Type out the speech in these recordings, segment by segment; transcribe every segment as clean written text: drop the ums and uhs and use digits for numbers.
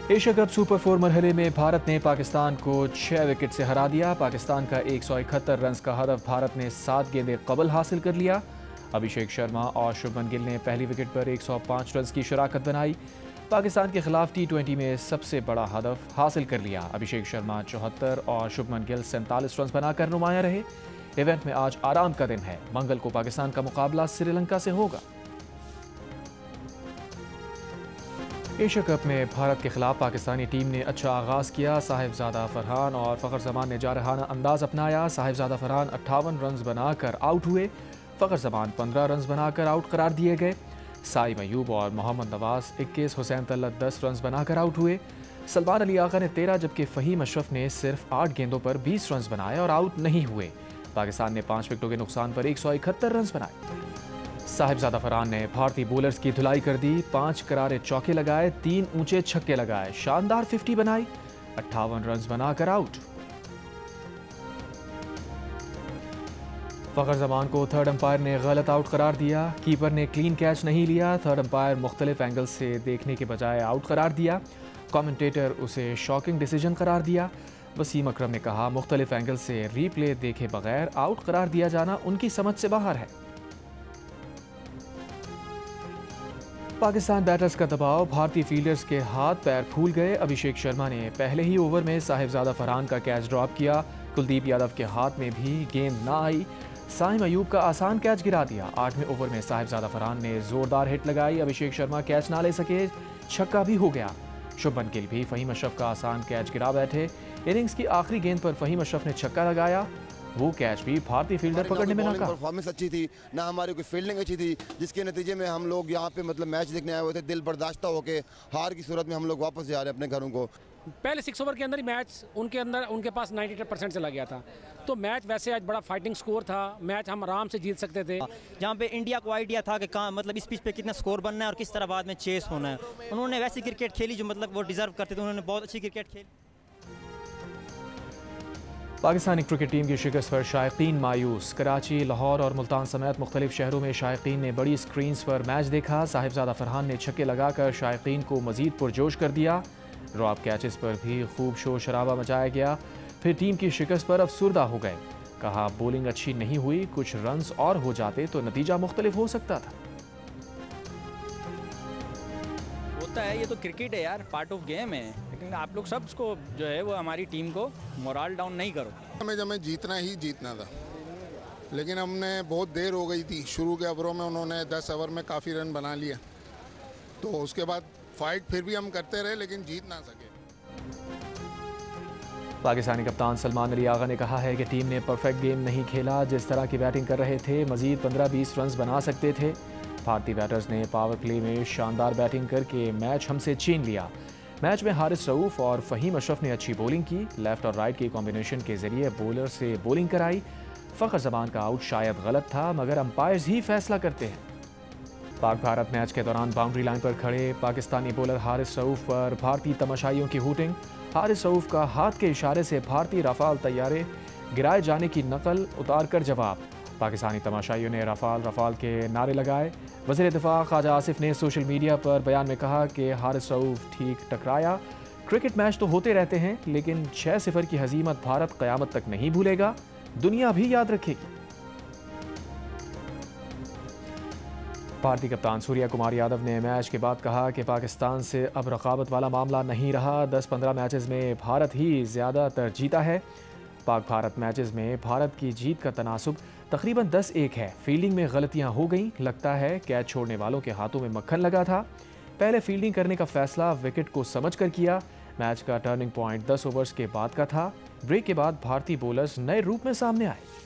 Asia cup super 4 मरहले में भारत ने पाकिस्तान को 6 विकेट से हरा दिया। पाकिस्तान का 171 रन का हदफ भारत ने 7 गेंदें कबल हासिल कर लिया। अभिषेक शर्मा और शुभमन गिल ने पहली विकेट पर 105 रन की शराकत बनाई। पाकिस्तान के खिलाफ T20 में सबसे बड़ा हदफ हासिल कर लिया। अभिषेक शर्मा 74 और शुभमन गिल 47 रन बनाकर नुमायां रहे। इवेंट में आज आराम का दिन है। मंगल को पाकिस्तान का मुकाबला श्रीलंका से होगा। एशिया कप में भारत के खिलाफ पाकिस्तानी टीम ने अच्छा आगाज किया। साहिबजादा फरहान और फ़खर जमान ने जारहाना अंदाज अपनाया। साहिबजादा फरहान 58 रन बनाकर आउट हुए। फ़खर जमान 15 रन बनाकर आउट करार दिए गए। साइम अयूब और मोहम्मद नवाज 21, हुसैन तल्लत 10 रन बनाकर आउट हुए। सलमान अली आगा ने 13 जबकि फ़हीम अशरफ ने सिर्फ 8 गेंदों पर 20 रन बनाए और आउट नहीं हुए। पाकिस्तान ने 5 विकेटों के नुकसान पर 171 रन बनाए। साहिबजादा फरहान ने भारतीय बॉलर्स की धुलाई कर दी। 5 करारे चौके लगाए, 3 ऊंचे छक्के लगाए, शानदार 50 बनाई, 58 रन बनाकर आउट। फ़खर जमान को थर्ड अंपायर ने गलत आउट करार दिया। कीपर ने क्लीन कैच नहीं लिया। थर्ड अंपायर मुख्तलिफ एंगल से देखने के बजाय आउट करार दिया। कमेंटेटर उसे शॉकिंग डिसीजन करार दिया। वसीम अकरम ने कहा, मुख्तलिफ एंगल से रीप्ले देखे बगैर आउट करार दिया जाना उनकी समझ से बाहर है। पाकिस्तान बैटर्स का दबाव, भारतीय फील्डर्स के हाथ पैर फूल गए। अभिषेक शर्मा ने पहले ही ओवर में साहिबजादा फरहान का कैच ड्रॉप किया। कुलदीप यादव के हाथ में भी गेंद ना आई। साइम अयूब का आसान कैच गिरा दिया। 8वें ओवर में साहिबजादा फरहान ने जोरदार हिट लगाई। अभिषेक शर्मा कैच ना ले सके, छक्का भी हो गया। शुभमन गिल भी फ़हीम अशरफ का आसान कैच गिरा बैठे। इनिंग्स की आखिरी गेंद पर फ़हीम अशरफ ने छक्का लगाया। वो कैच भी भारतीय फील्डर पकड़ने में नाकाम। परफॉर्मेंस अच्छी थी ना, हमारी कोई फील्डिंग अच्छी थी, जिसके नतीजे में हम लोग यहाँ पे मैच देखने आए हुए थे। दिल बर्दाश्त होके हार की सूरत में हम लोग वापस जा रहे हैं अपने घरों को। पहले 6 ओवर के अंदर ही मैच उनके पास 98% चला गया था। तो मैच वैसे आज बड़ा फाइटिंग स्कोर था। मैच हम आराम से जीत सकते थे। जहाँ पे इंडिया को आइडिया था कि कहाँ इस पिच पे कितना स्कोर बनना है और किस तरह बाद में चेस होना है। उन्होंने वैसी क्रिकेट खेली जो वो डिजर्व करते थे। उन्होंने बहुत अच्छी क्रिकेट खेली। पाकिस्तानी क्रिकेट टीम की शिकस्त पर शायकीन मायूस। कराची, लाहौर और मुल्तान समेत मुख्तलिफ शहरों में शायकीन ने बड़ी स्क्रीन्स पर मैच देखा। साहिबजादा फरहान ने छक्के लगाकर शायकीन को मजीद पुरजोश कर दिया। ड्रॉप कैचेस पर भी खूब शोर शराबा मचाया गया। फिर टीम की शिकस्त पर अफसुर्दा हो गए। कहा, बॉलिंग अच्छी नहीं हुई, कुछ रन्स और हो जाते तो नतीजा मुख्तलिफ हो सकता था। होता है, ये तो क्रिकेट है यार, पार्ट ऑफ गेम है। लेकिन आप लोग सब को जो है वो हमारी टीम को मोरल डाउन नहीं करो। हमें जीतना ही जीतना था, लेकिन हमने बहुत देर हो गई थी। शुरू के ओवरों में उन्होंने 10 ओवर में काफ़ी रन बना लिया, तो उसके बाद फाइट फिर भी हम करते रहे लेकिन जीत ना सके। पाकिस्तानी कप्तान सलमान अली आगा ने कहा है कि टीम ने परफेक्ट गेम नहीं खेला। जिस तरह की बैटिंग कर रहे थे मजीद 15-20 रन बना सकते थे। भारतीय बैटर्स ने पावर प्ले में शानदार बैटिंग करके मैच हमसे छीन लिया। मैच में हारिस रऊफ और फ़हीम अशरफ ने अच्छी बॉलिंग की। लेफ्ट और राइट की कॉम्बिनेशन के जरिए बॉलर से बॉलिंग कराई। फ़खर जमान का आउट शायद गलत था, मगर अंपायर्स ही फैसला करते हैं। पाक भारत मैच के दौरान बाउंड्री लाइन पर खड़े पाकिस्तानी बॉलर हारिस रऊफ पर भारतीय तमाशाइयों की हूटिंग। हारिस रऊफ का हाथ के इशारे से भारतीय रफ़ाल तैयारे गिराए जाने की नकल उतार कर जवाब। पाकिस्तानी तमाशाइयों ने रफ़ाल के नारे लगाए। वज़ीर दिफ़ा ख्वाजा आसिफ ने सोशल मीडिया पर बयान में कहा कि हारिस रऊफ ठीक टकराया। क्रिकेट मैच तो होते रहते हैं, लेकिन 6-0 की हज़ीमत भारत क़यामत तक नहीं भूलेगा, दुनिया भी याद रखेगी। भारतीय कप्तान सूर्या कुमार यादव ने मैच के बाद कहा कि पाकिस्तान से अब रकाबत वाला मामला नहीं रहा। 10-15 मैचेस में भारत ही ज़्यादातर जीता है। पाक भारत मैचेस में भारत की जीत का तनासुब तकरीबन 10-1 है। फील्डिंग में गलतियां हो गई। लगता है कैच छोड़ने वालों के हाथों में मक्खन लगा था। पहले फील्डिंग करने का फैसला विकेट को समझ कर किया। मैच का टर्निंग पॉइंट 10 ओवर्स के बाद का था। ब्रेक के बाद भारतीय बॉलर्स नए रूप में सामने आए।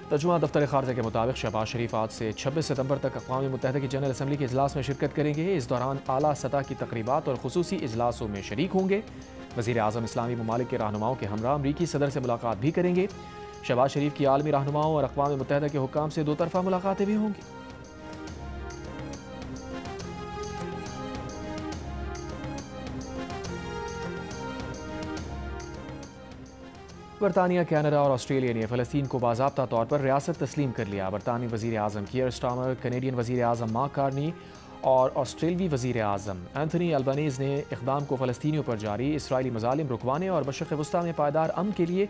तर्जुमा दफ्तर खारजा के मुताबिक शहबाज शरीफ आज से 26 सितंबर तक अक़वाम मुत्तहिदा की जनरल असम्बली के इजलास में शिरकत करेंगे। इस दौरान आला सतह की तकरीबात और खुसूसी इजलासों में शरीक होंगे। वज़ीर आज़म इस्लामी ममालिक के रहनुमाओं के हमरा अमरीकी सदर से मुलाकात भी करेंगे। शहबाज शरीफ की आलमी रहनुमाओं और अक़वाम मुत्तहिदा के हुक्काम से दो तरफ़ा मुलाकातें भी होंगी। बरतानिया, कनाडा और ऑस्ट्रेलिया ने फ़लस्तीन को बाज़ाब्ता तौर पर रियासत तस्लीम कर लिया। बरतानी वज़ीर आज़म कीयर स्टार्मर, कनेडियन वज़ीर आज़म मार्क कार्नी और ऑस्ट्रेलियाई वज़ीर आज़म एंथनी अल्बानीज़ ने इक़दाम को फ़लस्तीनियों पर जारी इसराइली मज़ालिम रुकवाने और मशरिक़ वस्ता में पायदार अमन के लिए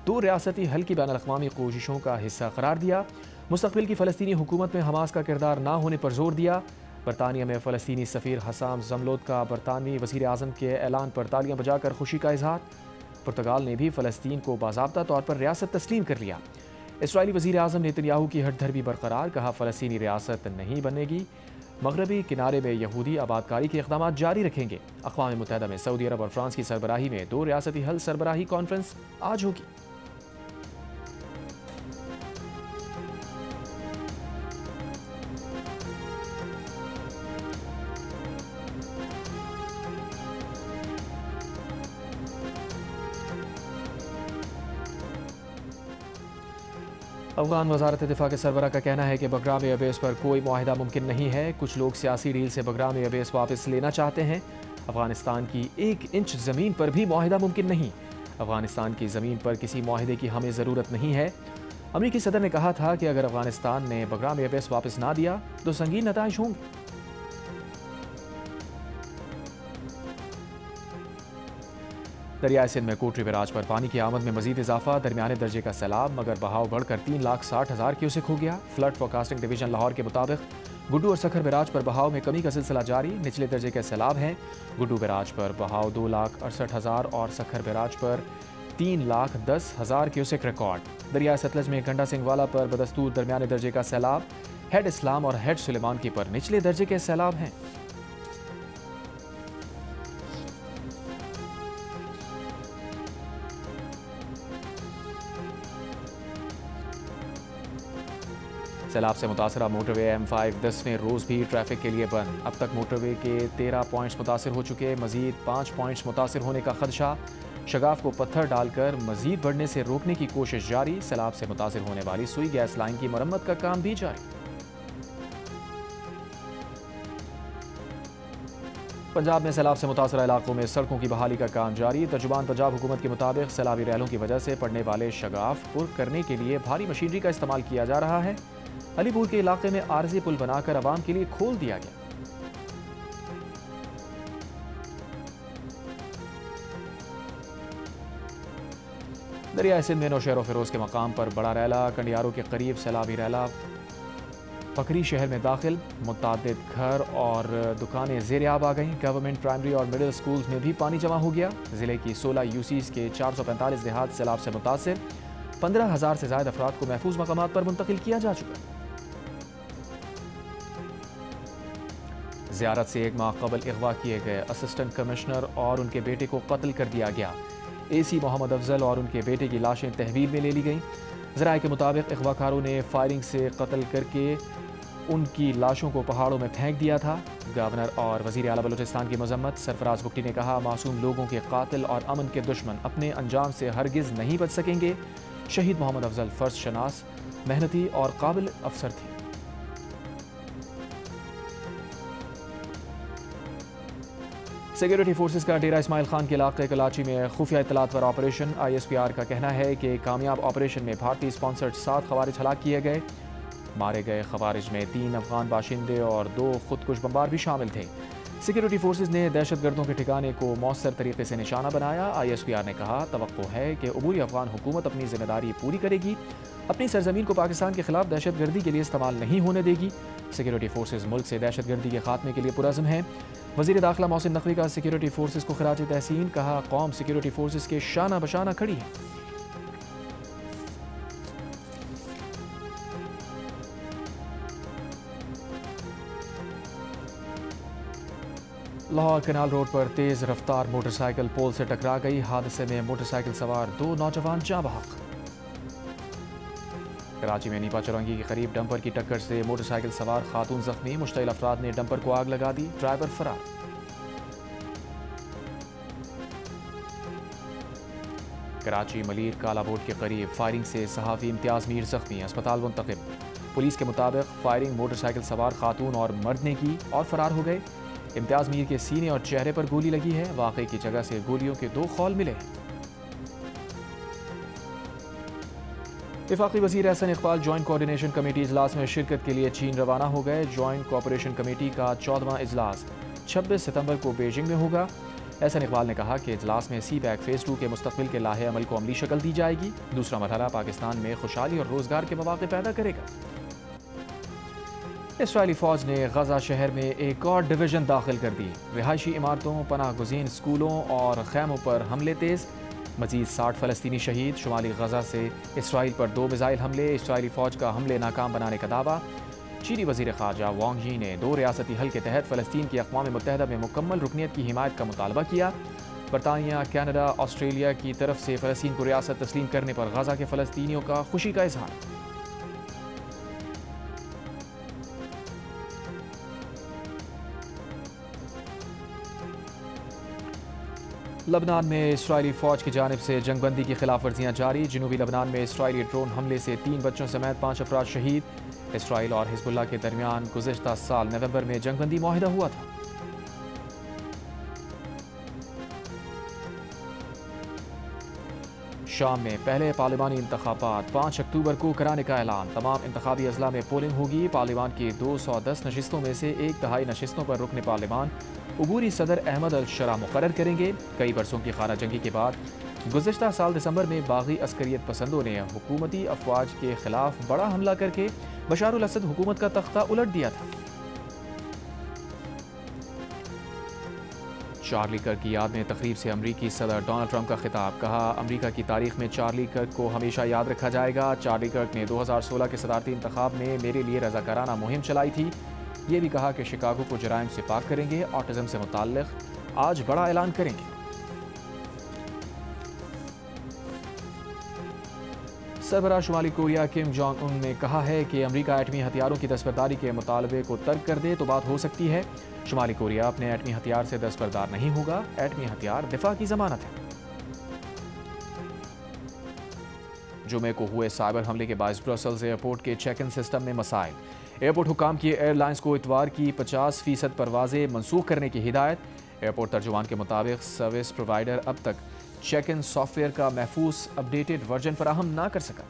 2 रियासती हल की बैनुल-अक़वामी कोशिशों का हिस्सा करार दिया। मुस्तक़बिल की फ़लस्तीनी हुकूमत में हमास का किरदार ना होने पर जोर दिया। बरतानिया में फ़लस्तीनी सफ़ीर हसाम ज़मलोद का बरतानवी वज़ीर आज़म के ऐलान पर तालियां बजाकर खुशी का इजहार। पुर्तगाल ने भी फ़लस्तीन को बाज़ाब्ता तौर पर रियासत तस्लीम कर लिया। इसराइली वज़ीर आज़म नेतन्याहू की हठधर्मी बरकरार, कहा फ़लस्तीनी रियासत नहीं बनेगी। मगरबी किनारे में यहूदी आबादकारी के इक़दाम जारी रखेंगे। अक़वाम मुत्तहिदा में सऊदी अरब और फ्रांस की सरबराही में 2 रियासती हल सरबराही कॉन्फ्रेंस आज होगी। अफगान वज़ारत दिफ़ा के सरबरा का कहना है कि बगराम एयरबेस पर कोई मुआहिदा मुमकिन नहीं है। कुछ लोग सियासी डील से बगराम एयरबेस वापस लेना चाहते हैं। अफगानिस्तान की 1 इंच ज़मीन पर भी मुआहिदा मुमकिन नहीं। अफगानिस्तान की ज़मीन पर किसी मुआहिदे की हमें ज़रूरत नहीं है। अमरीकी सदर ने कहा था कि अगर अफगानिस्तान ने बगराम एयरबेस वापस ना दिया तो संगीन नताइज होंगे। दरियाई सिंध में कोटरी बैराज पर पानी की आमद में मजीद इजाफा, दरमियाने दर्जे का सैलाब, मगर बहाव बढ़कर 3,60,000 क्यूसेक हो गया। फ्लड फोरकास्टिंग डिवीजन लाहौर के मुताबिक गुड्डू और सखर बैराज पर बहाव में कमी का सिलसिला जारी, निचले दर्जे के सैलाब हैं। गुड्डू बैराज पर बहाव 2,68,000 और सखर बैराज पर 3,10,000 क्यूसेक रिकॉर्ड। दरियाई सतलज में गंडा सिंह वाला पर बदस्तूर दरमियाने दर्जे का सैलाब, हेड इस्लाम और हेड सुलेमान की पर निचले दर्जे के सैलाब हैं। सैलाब से मुतासरा मोटरवे M5 10वें रोज़ भी ट्रैफिक के लिए बंद। अब तक मोटरवे के 13 पॉइंट्स मुतासर हो चुके, मजीद 5 पॉइंट्स मुतासर होने का खदशा। शगाफ को पत्थर डालकर मजीद बढ़ने से रोकने की कोशिश जारी। सैलाब से मुतासर होने वाली सुई गैस लाइन की मरम्मत का काम भी जारी। पंजाब में सैलाब से मुतासरा इलाकों में सड़कों की बहाली का काम जारी। तर्जुमान पंजाब हुकूमत के मुताबिक सैलाबी रैलों की वजह से पड़ने वाले शगाफ पुर करने के लिए भारी मशीनरी का इस्तेमाल किया जा रहा है। अलीपुर के इलाके में आरजी पुल बनाकर आवाम के लिए खोल दिया गया। दरियाई सिंध में नौशहर फिरोज के मकाम पर बड़ा रैला, कंडियारों के करीब सैलाबी रैला पकरी शहर में दाखिल। मुतादिद घर और दुकानें ज़ेर-ए-आब आ गईं। गवर्नमेंट प्राइमरी और मिडिल स्कूल्स में भी पानी जमा हो गया। ज़िले की 16 यूसीज के 445 देहात सैलाब से मुतासिर। 15,000 से ज़ायद अफराद को महफूज मकामात पर मुंतकिल किया जा चुका। ज़ियारत से 1 माह कबल अगवा किए गए असिस्टेंट कमिश्नर और उनके बेटे को कत्ल कर दिया गया। AC मोहम्मद अफजल और उनके बेटे की लाशें तहवील में ले ली गईं। ज़राए के मुताबिक अगवाकारों ने फायरिंग से कत्ल करके उनकी लाशों को पहाड़ों में फेंक दिया था। गवर्नर और वज़ीर आला बलूचिस्तान की मजम्मत। सरफराज बुगटी ने कहा, मासूम लोगों के कातिल और अमन के दुश्मन अपने अंजाम से हरगिज़ नहीं बच सकेंगे। शहीद मोहम्मद अफजल फ़र्ज शनास, मेहनती और काबिल अफसर थे। सिक्योरिटी फोर्सेस का डेरा इस्माइल खान के इलाके कराची में खुफिया इत्तलात पर ऑपरेशन। ISPR का कहना है कि कामयाब ऑपरेशन में भारतीय स्पॉन्सर्ड 7 खवारिज हलाक किए गए। मारे गए खवारिज में 3 अफगान बाशिंदे और 2 खुदकुश बमबार भी शामिल थे। सिक्योरिटी फोर्सेस ने दहशतगर्दों के ठिकाने को मौसर तरीके से निशाना बनाया। ISPR ने कहा, तवक्को है कि अबूरी अफगान हुकूमत अपनी जिम्मेदारी पूरी करेगी, अपनी सरजमीन को पाकिस्तान के खिलाफ दहशतगर्दी के लिए इस्तेमाल नहीं होने देगी। सिक्योरिटी फोर्सेस मुल्क से दहशतगर्दी के खात्मे के लिए पुरज़्म हैं। वज़ीर दाखिला मोहसिन नकवी का सिक्योरिटी फोर्सेस को खिराज तहसीन, कहा, कौम सिक्योरिटी फोर्सेस के शाना बशाना खड़ी है। लाहौर कनाल रोड पर तेज रफ्तार मोटरसाइकिल पोल से टकरा गई। हादसे में मोटरसाइकिल सवार 2 नौजवान जाँ बहक। कराची में नीपा चौरंगी के करीब डंपर की टक्कर से मोटरसाइकिल सवार खातून जख्मी। मुश्तइल अफराद ने डंपर को आग लगा दी, ड्राइवर फरार। कराची मलीर काला बोर्ड के करीब फायरिंग से सहाफ़ी इम्तियाज़ मीर जख्मी, अस्पताल मुंतकिल। पुलिस के मुताबिक फायरिंग मोटरसाइकिल सवार खातून और मर्द ने की और फरार हो गए। इम्तियाज़ मीर के सीने और चेहरे पर गोली लगी है। वाक़े की जगह से गोलियों के 2 खौल मिले हैं। वफाकी वज़ीर Ahsan Iqbal joint coordination committee इजलास में शिरकत के लिए चीन रवाना हो गए। जॉइंट कोऑपरेशन कमेटी का 14वां इजलास 26 सितंबर को बीजिंग में होगा। एहसन इकबाल ने कहा कि इजलास में CPEC फ़ेज़ 2 के मुस्तक़बिल के लाहे अमल को अमली शक्ल दी जाएगी। दूसरा मरहला पाकिस्तान में खुशहाली और रोज़गार के मौक़े पैदा करेगा। इसराइली फ़ौज ने गज़ा शहर में एक और डिवीज़न दाखिल कर दी। रिहायशी इमारतों, पनाह गुज़ीन स्कूलों और खैमों पर हमले तेज़। मज़ीद 60 फ़लस्तीनी शहीद। शुमाली गज़ा से इसराइल पर 2 मिज़ाइल हमले। इसराइली फ़ौज का हमले नाकाम बनाने का दावा। चीनी वज़ीर ख़ारजा वांग यी ने 2 रियासती हल के तहत फ़लस्तीन की अक़वाम मुत्तहिदा में मुकम्मल रुकनियत की हिमायत का मुतालबा किया। बरतानिया, कनाडा, ऑस्ट्रेलिया की तरफ से फ़लस्तीन को रियासत तस्लीम करने पर गज़ा के फ़लस्तीनियों का खुशी का इजहार। लबनान में इसराइली फ़ौज की जानिब से जंगबंदी की खिलाफ वर्जियाँ जारी। जनूबी लबनान में इसराइली ड्रोन हमले से 3 बच्चों समेत 5 अफराद शहीद। इसराइल और हिज़्बुल्लाह के दरमियान गुज़िश्ता साल नवंबर में जंगबंदी मुआहिदा हुआ था। शाम में पहले पार्लिमानी इंतखाबात 5 अक्टूबर को कराने का ऐलान। तमाम इंतखाबी अजला में पोलिंग होगी। पार्लिमान की 210 नशिस्तों में से 1/2 नशिस्तों पर रुकन पार्लिमान उबूरी सदर अहमद अल शरा मुकर्रर करेंगे। कई बरसों की खाना जंगी के बाद गुज़िश्ता साल दिसंबर में बागी अस्करियत पसंदों ने हुकूमती अफवाज के खिलाफ बड़ा हमला करके बशार अल असद हुकूमत का तख्ता उलट दिया था। चार्ली कर्क की याद में तकरीब से अमरीकी सदर डोनाल्ड ट्रंप का खिताब। कहा, अमरीका की तारीख में चार्ली कर्क को हमेशा याद रखा जाएगा। चार्ली कर्क ने 2016 के सदारती इंतखाब में मेरे लिए रज़ाकाराना मुहिम चलाई थी। ये भी कहा कि शिकागो को जराइम से पाक करेंगे। ऑटिज़म से मुताल्लिक़ आज बड़ा ऐलान करेंगे। सरबराह शुमाली कोरिया किम जोंग उन ने कहा है कि अमरीका एटमी हथियारों की दस्तबरदारी के मुतालबे को तर्क कर दे तो बात हो सकती है। शुमाली कोरिया अपने एटमी हथियार से दस्तबरदार नहीं होगा। एटमी हथियार दिफा की जमानत है। जुमे को हुए साइबर हमले के बायस ब्रसेल्स एयरपोर्ट के चेक इन सिस्टम में मसाइल। एयरपोर्ट हुकाम की एयरलाइंस को इतवार की 50% परवाजें मनसूख करने की हिदायत। एयरपोर्ट तर्जुमान के मुताबिक सर्विस प्रोवाइडर अब तक चेक इन सॉफ्टवेयर का महफूज अपडेटेड वर्जन फराहम ना कर सका।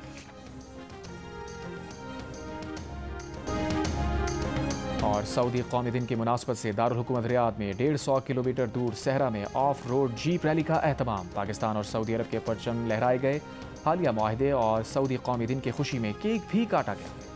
और सऊदी कौमी दिन की मुनासबत से दारुल हुकूमत रियाद में 150 किलोमीटर दूर सहरा में ऑफ रोड जीप रैली का एहतमाम। पाकिस्तान और सऊदी अरब के परचम लहराए गए। हालिया मुआहदे और सऊदी कौमी दिन की खुशी में केक भी काटा गया।